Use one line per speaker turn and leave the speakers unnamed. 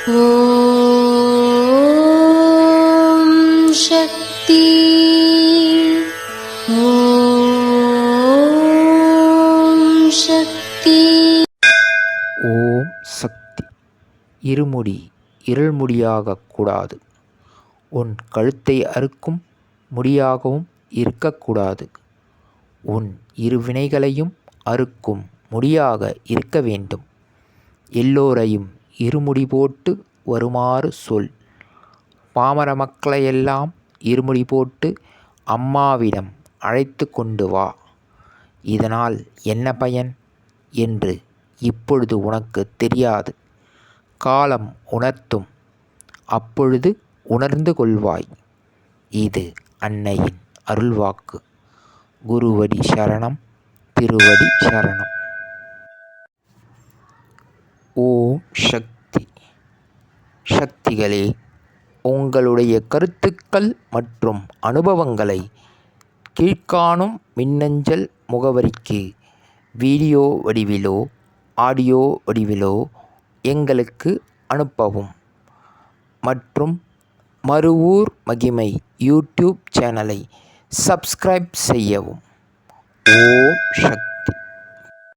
ஓம் சக்தி. ஓம் சக்தி.
ஓம் சக்தி. இருமுடி இருள்முடியாகக் கூடாது. உன் கழுத்தை அறுக்கும் முடியாகவும் இருக்கக்கூடாது. உன் இருவினைகளையும் அறுக்கும் முடியாக இருக்க வேண்டும். எல்லோரையும் இருமுடி போட்டு வருமாறு சொல். பாமர மக்களையெல்லாம் இருமுடி போட்டு அம்மாவிடம் அழைத்து கொண்டு வா. இதனால் என்ன பயன் என்று இப்பொழுது உனக்கு தெரியாது. காலம் உணர்த்தும். அப்பொழுது உணர்ந்து கொள்வாய். இது அன்னையின் அருள்வாக்கு. குருவடி சரணம், திருவடி சரணம். ஓம் சக்தி. சக்திகளே, உங்களுடைய கருத்துக்கள் மற்றும் அனுபவங்களை கீழ்க்காணும் மின்னஞ்சல் முகவரிக்கு வீடியோ வடிவிலோ ஆடியோ வடிவிலோ எங்களுக்கு அனுப்பவும். மற்றும் மறுவூர் மகிமை யூடியூப் சேனலை சப்ஸ்கிரைப் செய்யவும். ஓம் சக்தி.